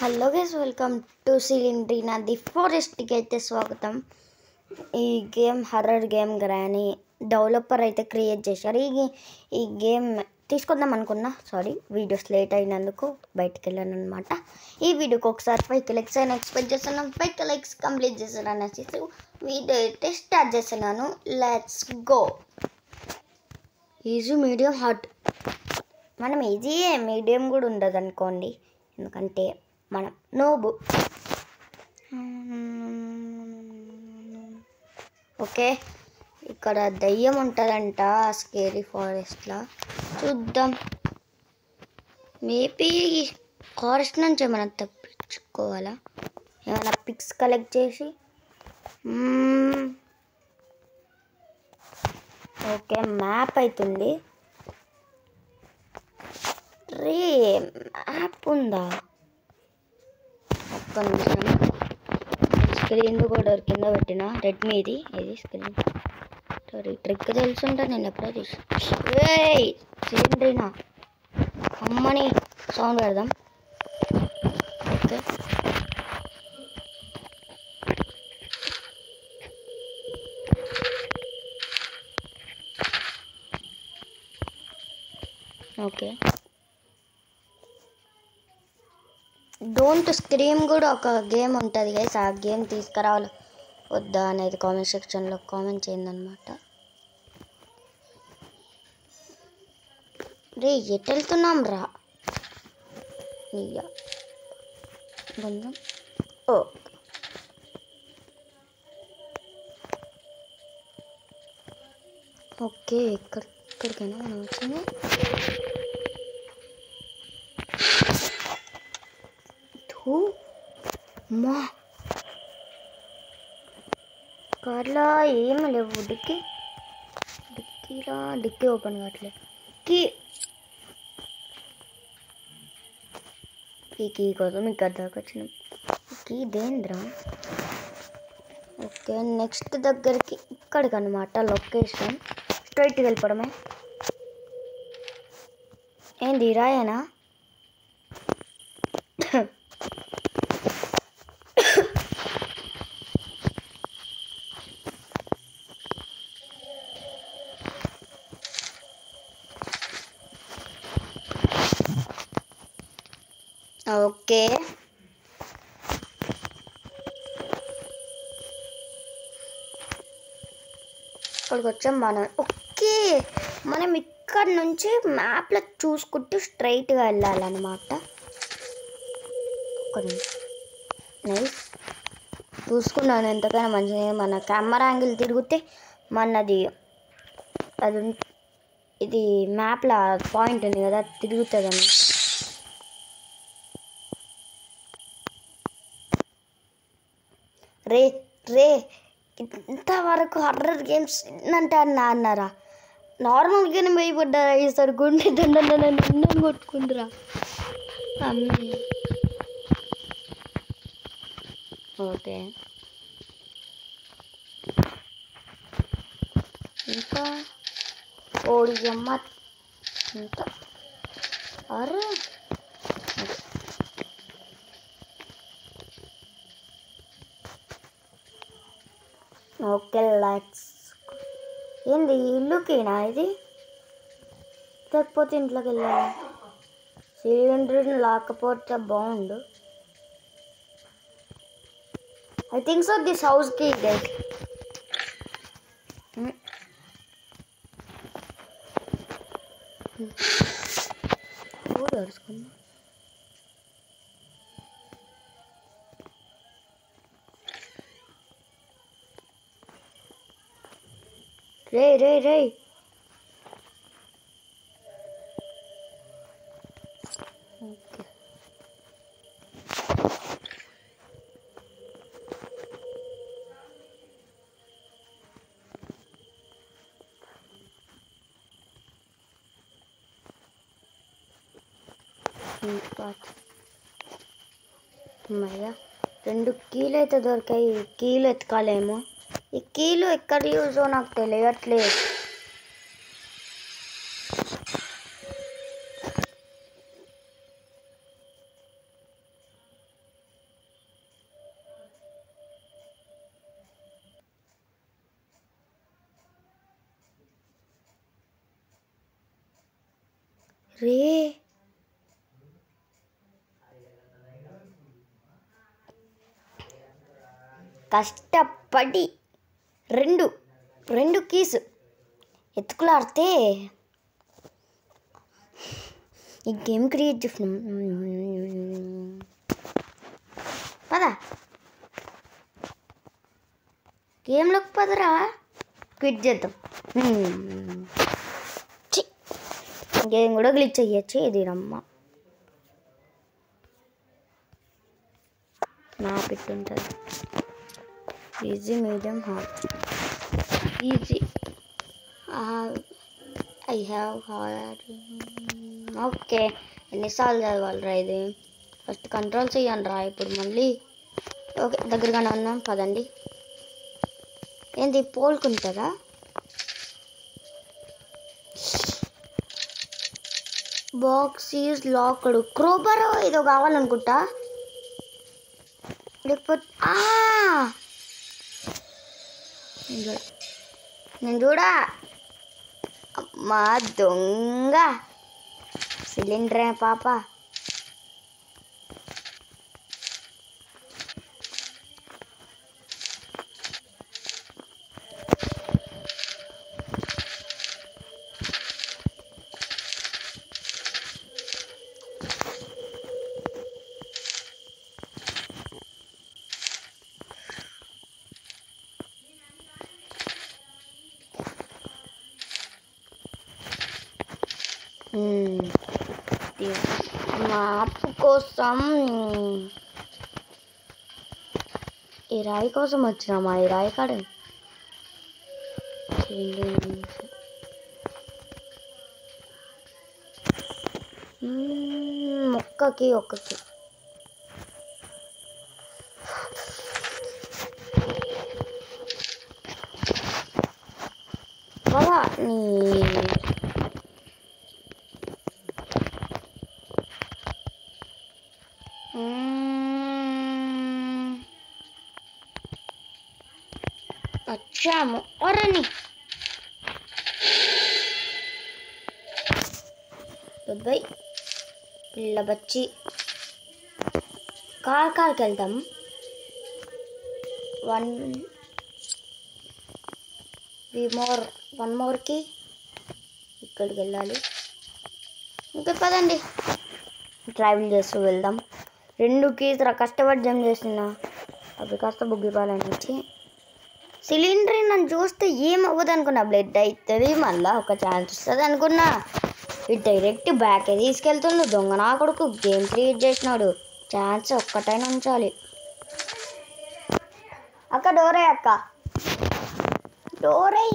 Hello guys, welcome to సిలిండ్రీనా the ఫారెస్ట్కి అయితే స్వాగతం. ఈ game horror game granny developer అయితే క్రియేట్ చేశారు. ఈ గేమ్ తీసుకుందాం అనుకున్నా, సారీ వీడియోస్ లేట్ అయినందుకు బయటకు వెళ్ళాను అనమాట. ఈ వీడియోకి ఒకసారి 5 లైక్స్ అయినా ఎక్స్పెక్ట్ చేస్తున్నాం. 5 లైక్స్ కంప్లీట్ చేశాను అనేసి వీడియో అయితే స్టార్ట్ చేస్తున్నాను. Let's go. Easy, medium, hard. మనం ఈజీ మీడియం కూడా ఉండదు అనుకోండి, ఎందుకంటే మనం నోబు. ఓకే, ఇక్కడ దయ్యం ఉంటుందంట స్కేరీ ఫారెస్ట్లో. చూద్దాం, మేబీ ఫారెస్ట్ నుంచి ఏమైనా తప్పించుకోవాలా, ఏమైనా పిక్స్ కలెక్ట్ చేసి. ఓకే, మ్యాప్ అవుతుంది. రే, మ్యాప్ ఉందా? ఒక్క నిమిషం. స్క్రీన్ కూడా కింద పెట్టిన రెడ్మీది ఇది స్క్రీన్. సారీ, ట్రిక్ తెలుసుంటా నేను ఎప్పుడో తీసి. సిలిండ్రీనా అమ్మని సౌండ్ పెడదాం. Okay, okay. డోంట్ స్క్రీమ్ కూడా ఒక గేమ్ ఉంటుంది గైస్. ఆ గేమ్ తీసుకురావాలి వద్దా అనేది కామెంట్ సెక్షన్లో కామెంట్ చేయండి అనమాట. రే, ఎటు వెళ్తున్నాం రా? కొంచెం ఓకే, ఇక్కడికైనా మనం వచ్చింది. మా కార్లో ఏమి లేవు. డిక్కీ ఓపెన్ కావట్లేదు. కీ కోసం ఇక్కడ దాకా వచ్చినాం. కీ దేంద్రా. ఓకే, నెక్స్ట్ దగ్గరికి ఇక్కడికి అనమాట లొకేషన్. స్ట్రైట్కి వెళ్ళిపోవడమే. ఏంది రాయేనా? ఓకే, ఇక్కడికి వచ్చాం మనం. ఓకే, మనం ఇక్కడ నుంచి మ్యాప్లో చూసుకుంటూ స్ట్రైట్గా వెళ్ళాలన్నమాట. నైస్, చూసుకున్నాను ఎంతకైనా మంచిది. మన కెమెరా యాంగిల్ తిరిగితే మనది అది ఇది మ్యాప్లో పాయింట్ ఉంది కదా, తిరుగుతుందని. రే రే, ఇంతవరకు హర్రర్ గేమ్స్ అంటే అన్నారా? నార్మల్గానే భయపడ్డారా? ఈసారి గుండె దండం కొట్టుకుంటురా అమ్మి. ఓకే, ఇంకా ఓడియమ్మ ఇంకా అరే. Okay, lights. ఏంది ఇల్లుకేనా ఇది? లేకపోతే ఇంట్లోకి వెళ్ళాలి. సిలిండర్ లేకపోతే బాగుండు. ఐ థింక్ సో దిస్ హౌస్కి గైస్. అరుచుకున్నా. రే రే రే, ఓకే. అమ్మయ్యా, 2 కీలు అయితే దొరికాయి. కీలు ఎత్తుకాలేమో. ఈ కీలు ఎక్కడ యూజో నాకు తెలియట్లేదు. రే కష్టపడి రెండు కీస్ ఎత్తుకులాడితే ఈ గేమ్ క్రియేట్ చేసినాం. పదా గేమ్లోకి పదరా, క్విట్ చేద్దాం. గేమ్ కూడా గ్లిచ్ అయ్యచ్చు. ఇది రమ్మ నా పెట్టుంటుంది. Easy, medium, hard. Easy. I have hard. Okay, ఎన్నిసార్లు చదవాలిరా ఇది? ఫస్ట్ కంట్రోల్ చేయండి రా. ఇప్పుడు మళ్ళీ ఓకే దగ్గరగానే ఉన్నాం పదండి. ఏంది పోల్కుంటుందా? Box is locked. క్రోబర్ ఏదో కావాలనుకుంటా. లేకపోతే నేను చూడా అమ్మా దొంగ సిలిండరే పాప. మ్యాప్ కోసం ఈ రాయి కోసం వచ్చినామా? ఈ రాయి కాడ ఒక్కకి బాబా నీ వచ్చాము. ఒరని బాయ్ పిల్ల బచ్చి కార్కి వెళ్తాం. వన్ మోర్కి ఇక్కడికి వెళ్ళాలి. ఇంకా పదండి ట్రావెల్ చేస్తూ వెళ్దాం. 2 కీస్ కష్టపడి జంప్ చేస్తున్నా. అవి కాస్త బుగ్గిపాలని వచ్చి సిలిండర్ నన్ను చూస్తే ఏమవ్వదు అనుకున్నా. బ్లడ్ అవుతుంది, మళ్ళీ ఒక ఛాన్స్ వస్తుంది అనుకున్నా. ఇది డైరెక్ట్ బ్యాకే తీసుకెళ్తుండు. దొంగ నా కొడుకు గేమ్ క్రియేట్ చేసినాడు. ఛాన్స్ ఒక్కటైనా ఉంచాలి. అక్క డోరే, అక్క డోరే.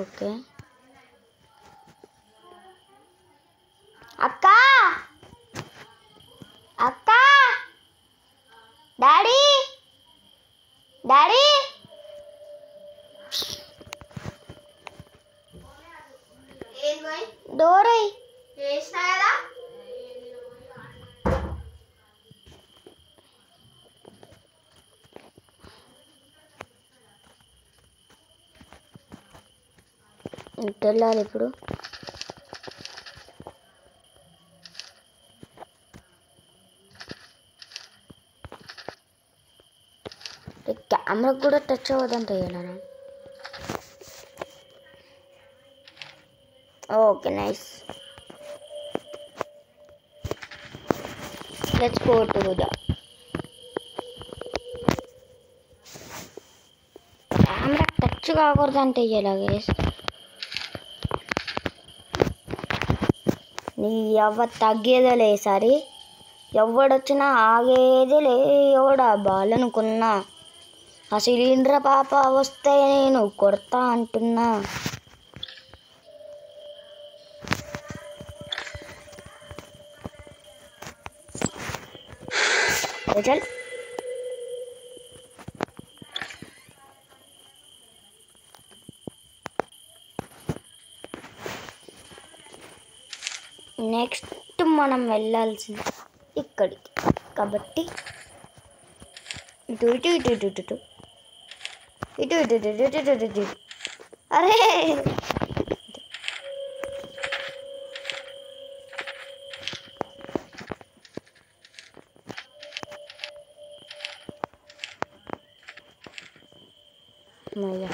ఓకే అక్క అక్క డాడీ డోరై ఇటు వెళ్ళాలి ఇప్పుడు. కెమెరాకు కూడా టచ్ అవ్వదంట ఇలా. Okay nice. Let's go to the camera touch కాకూడదంటే ఇలాగే నీ ఎవ్వ తగ్గేదేలే. ఈసారి ఎవడొచ్చినా ఆగేదేలే. ఎవడా బాలనుకున్నా ఆ సిలిండర్ పాప వస్తే నేను కొడతా అంటున్నా. చల్ నెక్స్ట్ మనం వెళ్ళాల్సింది ఇక్కడికి. కాబట్టి ఇటు ఇటు ఇటు ఇటు ఇటు ఇటు ఇటు ఇటు ఇటు ఇటు ఇటు ఇటు. అరే అమ్మయ్య.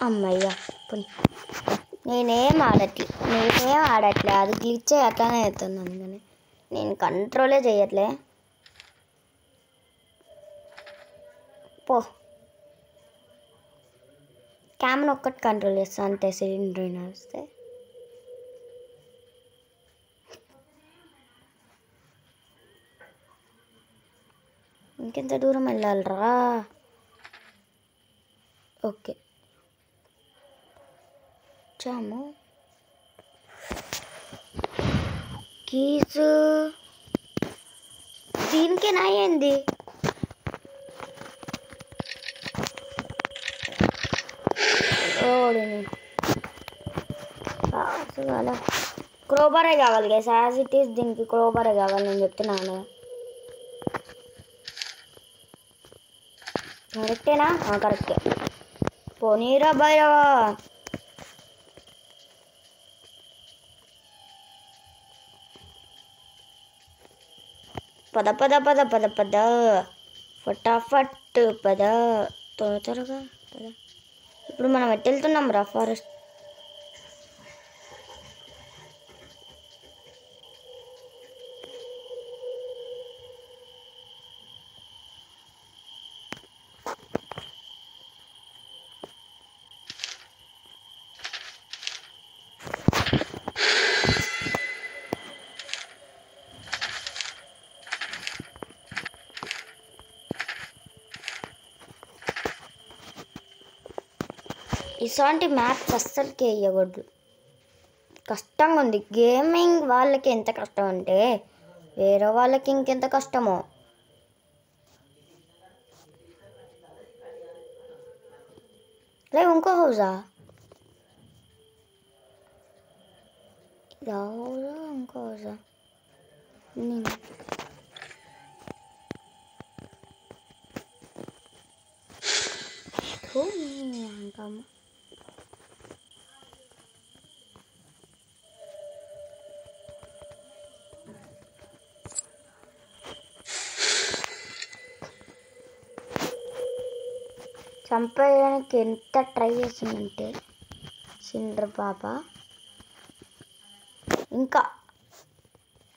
అమ్మయ్య పోనీ. నేనేం ఆడట్లే అది గ్లిచ్ అట్లానే అవుతుంది. అందుకని నేను కంట్రోలే చేయట్లే. పో కెమెరా ఒక్కటి కంట్రోల్ చేస్తాను అంతే. సిలిండర్ వస్తే ఇంకెంత దూరం వెళ్ళాలరా? ఓకే చాము. కీసు దీనికేనా అయ్యింది? క్రోబారే కావాలి గైస్, యాజ్ ఇట్ ఈస్ దీనికి క్రోబారే కావాలి. నేను చెప్తున్నాను కరెక్టేనా? కరెక్టే. పోనీరా భైరవా. పద పద పద పద పద ఫటాఫట్ పద త్వరగా పద. ఇప్పుడు మనం ఎటు వెళ్తున్నాం రా? ఫారెస్ట్. ఇలాంటి మ్యాప్స్ అస్సలకి వేయకూడదు. కష్టంగా ఉంది. గేమింగ్ వాళ్ళకి ఎంత కష్టం అంటే వేరే వాళ్ళకి ఇంకెంత కష్టమో. లేదు ఇంకో హౌజా? ఇంకో హౌజా? అంటాము. చంపేయడానికి ఎంత ట్రై చేసిందంటే సిండ్ర పాప. ఇంకా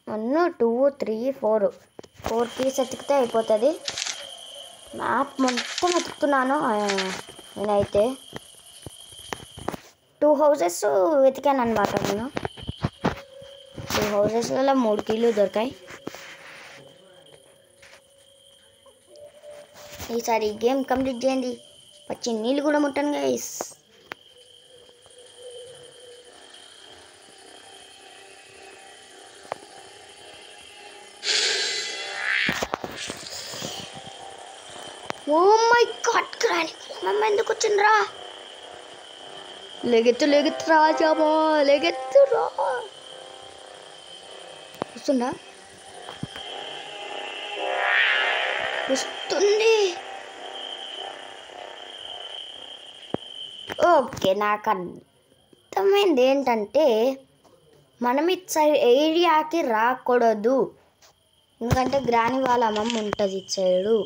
1 2 3 4 పీస్ ఎతికితే అయిపోతుంది. మ్యాప్ మొత్తం వెతుకుతున్నాను నేనైతే. 2 హౌసెస్ వెతికాను అనమాట. నేను 2 హౌసెస్లలో 3 కీలు దొరికాయి. ఈసారి గేమ్ కంప్లీట్ చేయండి. పచ్చి నీళ్ళు కూడా ముట్టను గైస్. ఓ మై గాడ్ గ్రాని మమ్మ ఎందుకు వచ్చిండ్రా? లెగెత్తు రాజామా, లెగెత్తు రా. వస్తుందా? వస్తుంది. ఓకే, నాకు అర్థమైంది ఏంటంటే మనం ఇటు సైడ్ ఏరియాకి రాకూడదు. ఎందుకంటే గ్రాని వాళ్ళ అమ్మమ్మ ఉంటుంది ఇటు సైడు.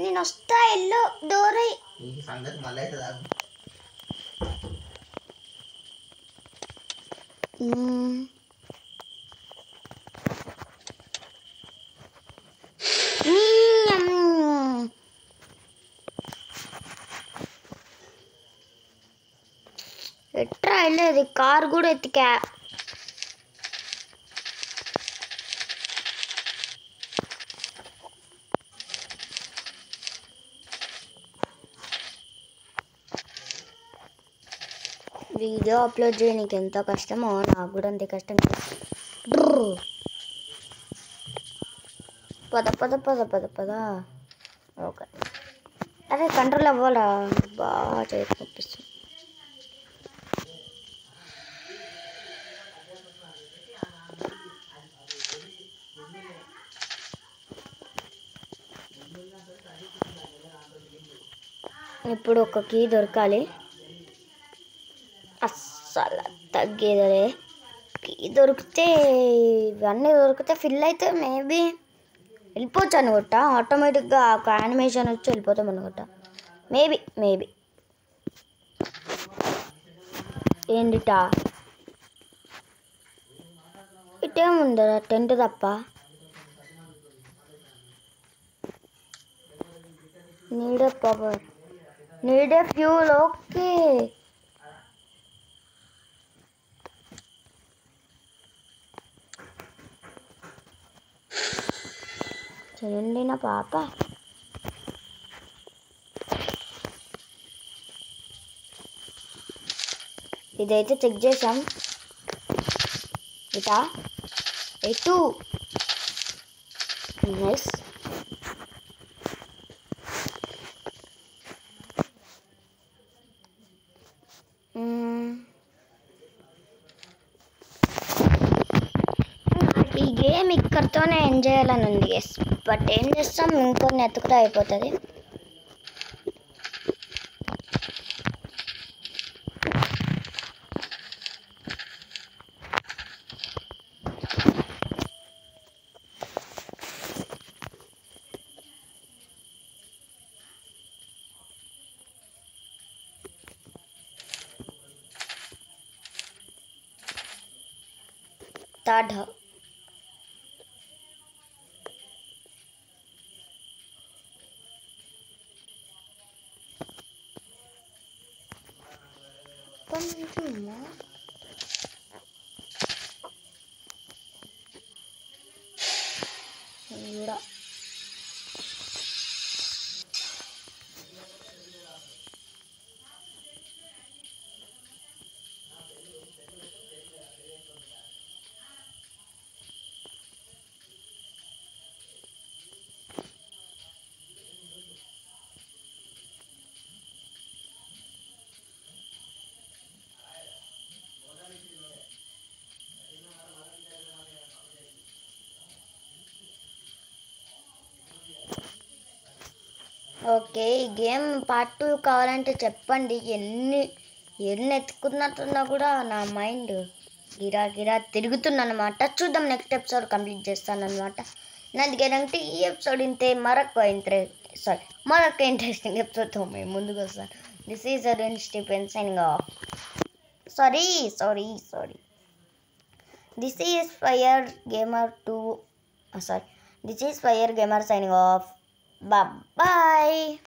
నేను వస్తా. ఎల్లో డోర్ ఎట్రా వెళ్ళేది? కార్ కూడా ఎత్తికా. వీడియో అప్లోడ్ చేయడానికి ఎంత కష్టమో నాకు కూడా అంతే కష్టం. బ్రూ. పద పద పద పద పద. ఓకే, అదే కంట్రోల్ అవ్వాలా, బాగా చేసి పంపిస్తుంది. ఇప్పుడు ఒక కీ దొరకాలి, అస్సలు తగ్గేదలే. కీ దొరికితే, ఇవన్నీ దొరికితే ఫిల్ అయితే మేబీ వెళ్ళిపోవచ్చు అనుకుంటా. ఆటోమేటిక్గా ఒక యానిమేషన్ వచ్చి వెళ్ళిపోతాం అనుకుంటా. మేబీ ఏంటిటా ఇటేముందా, టెంట్ తప్ప. నీడే పవర్, నీడే ఫ్యూల్. ఓకే, చేయండి నా పాప. ఇదైతే చెక్ చేసాం. ఇటా ఎటు నైస్. ఈ గేమ్ ఇక్కడితోనే ఎంజాయ్ చేయాలని ఉంది. ఎస్, బట్ ఏం చేస్తాం, ఇంకొన్ని ఎత్తుకుతా అయిపోతుంది. థర్డ్ కొంచెం కూడా ఓకే. ఈ గేమ్ పార్ట్ 2 కావాలంటే చెప్పండి. ఎన్ని ఎత్తుకున్నట్టున్నా కూడా నా మైండ్ గిరా తిరుగుతుందన్నమాట. చూద్దాం, నెక్స్ట్ ఎపిసోడ్ కంప్లీట్ చేస్తానన్నమాట. నాది గ్యారంటీ ఈ ఎపిసోడ్ ఇంతే. మరొక ఇంట్రెస్టింగ్ ఎపిసోడ్తో మేము ముందుకు వస్తాను. This is Arun Stephen signing off. Sorry. This is fire gamer 2. This is Fire Gamer signing off. Bye bye.